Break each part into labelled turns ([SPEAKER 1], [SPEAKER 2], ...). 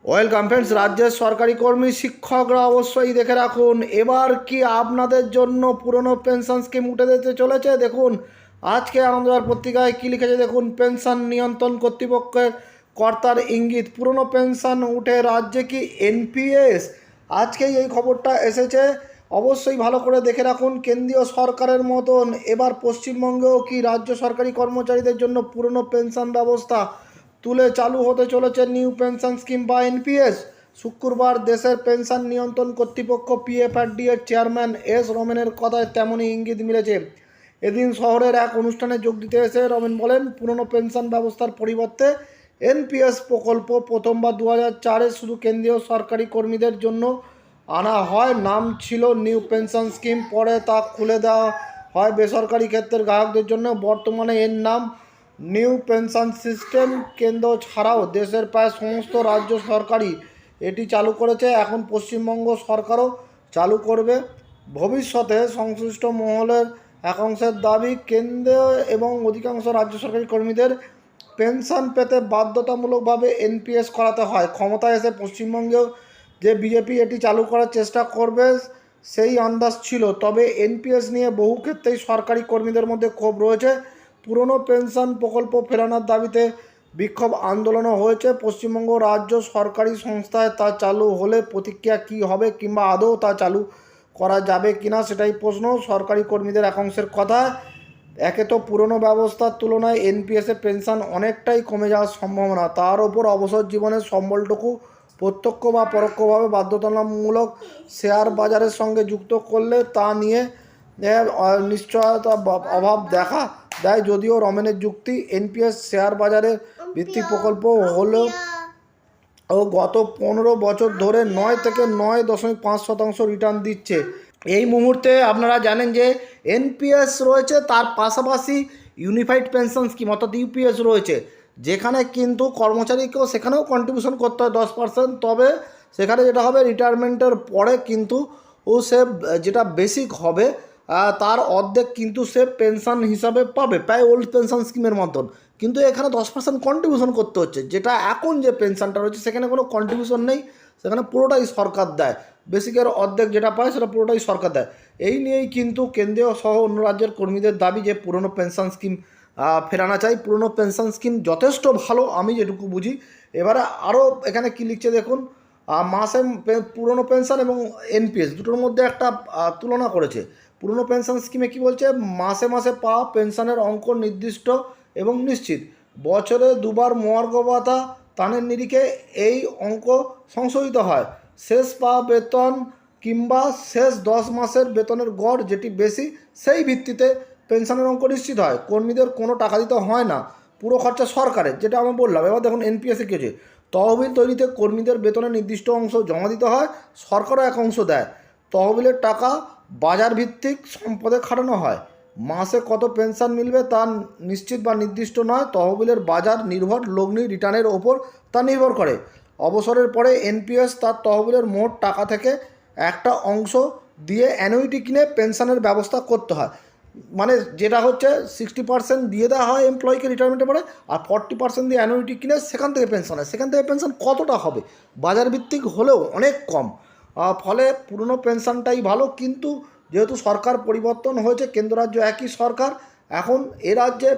[SPEAKER 1] Welcome friends. রাজ্যের সরকারি কর্মী শিক্ষকরা অবশ্যই দেখে রাখুন, এবার কি আপনাদের জন্য পুরনো পেনশন স্কিম উঠে দিতে চলেছে। দেখুন আজকে আনন্দবাজার পত্রিকায় কী লিখেছে দেখুন। পেনশন নিয়ন্ত্রণ কর্তৃপক্ষের কর্তার ইঙ্গিত, পুরনো পেনশন উঠে রাজ্যে কি এনপিএস। আজকেই এই খবরটা এসেছে, অবশ্যই ভালো করে দেখে রাখুন। কেন্দ্রীয় সরকারের মতন এবার পশ্চিমবঙ্গেও কি রাজ্য সরকারি কর্মচারীদের জন্য পুরনো পেনশন ব্যবস্থা তুলে চালু হতে চলেছে নিউ পেনশন স্কিম বা এনপিএস। শুক্রবার দেশের পেনশন নিয়ন্ত্রণ কর্তৃপক্ষ পিএফআরডি এর চেয়ারম্যান এস রমেনের কথায় তেমনই ইঙ্গিত মিলেছে। এদিন শহরের এক অনুষ্ঠানে যোগ দিতে এসে রমেন বলেন, পুরনো পেনশন ব্যবস্থার পরিবর্তে এনপিএস প্রকল্প প্রথমবার 2004-এ শুধু কেন্দ্রীয় সরকারি কর্মীদের জন্য আনা হয়। নাম ছিল নিউ পেনশন স্কিম, পরে তা খুলে দেওয়া হয় বেসরকারি ক্ষেত্রের গ্রাহকদের জন্য। বর্তমানে এর নাম নিউ পেনশন সিস্টেম। কেন্দ্র ছাড়াও দেশের প্রায় সমস্ত রাজ্য সরকারই এটি চালু করেছে, এখন পশ্চিমবঙ্গ সরকারও চালু করবে ভবিষ্যতে। সংশ্লিষ্ট মহলের একাংশের দাবি, কেন্দ্র এবং অধিকাংশ রাজ্য সরকারি কর্মীদের পেনশন পেতে বাধ্যতামূলকভাবে এনপিএস করাতে হয়। ক্ষমতায় এসে পশ্চিমবঙ্গেও যে বিজেপি এটি চালু করার চেষ্টা করবে সেই আন্দাজ ছিল, তবে এনপিএস নিয়ে বহু ক্ষেত্রেই সরকারি কর্মীদের মধ্যে ক্ষোভ রয়েছে। পুরনো পেনশন প্রকল্প ফেরানোর দাবিতে বিক্ষোভ আন্দোলনও হয়েছে। পশ্চিমবঙ্গ রাজ্য সরকারি সংস্থায় তা চালু হলে প্রতিক্রিয়া কী হবে, কিংবা আদৌ তা চালু করা যাবে কিনা সেটাই প্রশ্ন। সরকারি কর্মীদের একাংশের কথা, একে তো পুরনো ব্যবস্থার তুলনায় এনপিএসে পেনশন অনেকটাই কমে যাওয়ার সম্ভাবনা, তার ওপর অবসর জীবনের সম্বলটুকু প্রত্যক্ষ বা পরোক্ষভাবে বাধ্যতামূলক শেয়ার বাজারের সঙ্গে যুক্ত করলে তা নিয়ে নিশ্চয়তা অভাব দেখা দেয়। যদিও রমেনের যুক্তি, এনপিএস শেয়ার বাজারের ভিত্তিক প্রকল্প হলেও গত 15 বছর ধরে 9 থেকে 9.5% রিটার্ন দিচ্ছে। এই মুহূর্তে আপনারা জানেন যে এনপিএস রয়েছে, তার পাশাপাশি ইউনিফাইড পেনশন স্কিম অর্থাৎ ইউপিএস রয়েছে, যেখানে কিন্তু কর্মচারীকেও সেখানেও কন্ট্রিবিউশন করতে হয় 10%। তবে সেখানে যেটা হবে, রিটায়ারমেন্টের পরে কিন্তু সে যেটা বেসিক হবে তার অর্ধেক কিন্তু সে পেনশন হিসাবে পাবে, প্রায় ওল্ড পেনশন স্কিমের মতন। কিন্তু এখানে 10% কন্ট্রিবিউশন করতে হচ্ছে, যেটা এখন যে পেনশনটা রয়েছে সেখানে কোনো কন্ট্রিবিউশন নেই, সেখানে পুরোটাই সরকার দেয়। বেসিকের অর্ধেক যেটা পায় সেটা পুরোটাই সরকার দেয়। এই নিয়েই কিন্তু কেন্দ্রীয় সহ অন্য রাজ্যের কর্মীদের দাবি যে পুরনো পেনশন স্কিম ফেরানো চাই। পুরনো পেনশন স্কিম যথেষ্ট ভালো, আমি যেটুকু বুঝি। এবারে আরও এখানে কী লিখছে দেখুন, মাসে পুরনো পেনশন এবং এনপিএস দুটোর মধ্যে একটা তুলনা করেছে। পুরনো পেনশন স্কিমে কি বলছে, মাসে মাসে পাওয়া পেনশনের অঙ্ক নির্দিষ্ট এবং নিশ্চিত, বছরে দুবার মহার্ঘ ভাতা তানের নিরিখে এই অঙ্ক সংশোধিত হয়। শেষ পাওয়া বেতন কিংবা শেষ 10 মাসের বেতনের গড় যেটি বেশি, সেই ভিত্তিতে পেনশনের অঙ্ক নিশ্চিত হয়। কর্মীদের কোনো টাকা দিতে হয় না, পুরো খরচা সরকারের, যেটা আমি বললাম। এবার দেখুন এনপিএসে কী হচ্ছে, তহবিল তৈরিতে কর্মীদের বেতনের নির্দিষ্ট অংশ জমা দিতে হয়, সরকারও এক অংশ দেয়। তহবিলের টাকা বাজার ভিত্তিক সম্পদে খাটানো হয়। মাসে কত পেনশন মিলবে তা নিশ্চিত বা নির্দিষ্ট নয়, তহবিলের বাজার নির্ভর লগ্নি রিটার্নের ওপর তা নির্ভর করে। অবসরের পরে এনপিএস তার তহবিলের মোট টাকা থেকে একটা অংশ দিয়ে অ্যানুইটি কিনে পেনশনের ব্যবস্থা করতে হয়। মানে যেটা হচ্ছে 60% দিয়ে দেওয়া হয় এমপ্লয়িকে রিটায়ারমেন্টের পরে, আর 40% দিয়ে অ্যানুইটি কিনে সেখান থেকে পেনশন হয়। সেখান থেকে পেনশন কতটা হবে, বাজার ভিত্তিক হলেও অনেক কম। ফলে পুরনো পেনশনটাই ভালো। কিন্তু যেহেতু সরকার পরিবর্তন হয়েছে, কেন্দ্র রাজ্য একই সরকার, এখন এ রাজ্যে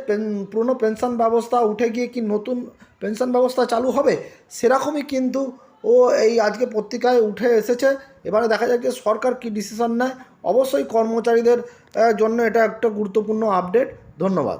[SPEAKER 1] পুরনো পেনশন ব্যবস্থা উঠে গিয়ে কি নতুন পেনশন ব্যবস্থা চালু হবে, সেরকমই কিন্তু এই আজকে পত্রিকায় উঠে এসেছে। এবারে দেখা যাক যে সরকার কি ডিসিশন নেয়। অবশ্যই কর্মচারীদের জন্য এটা একটা গুরুত্বপূর্ণ আপডেট। ধন্যবাদ।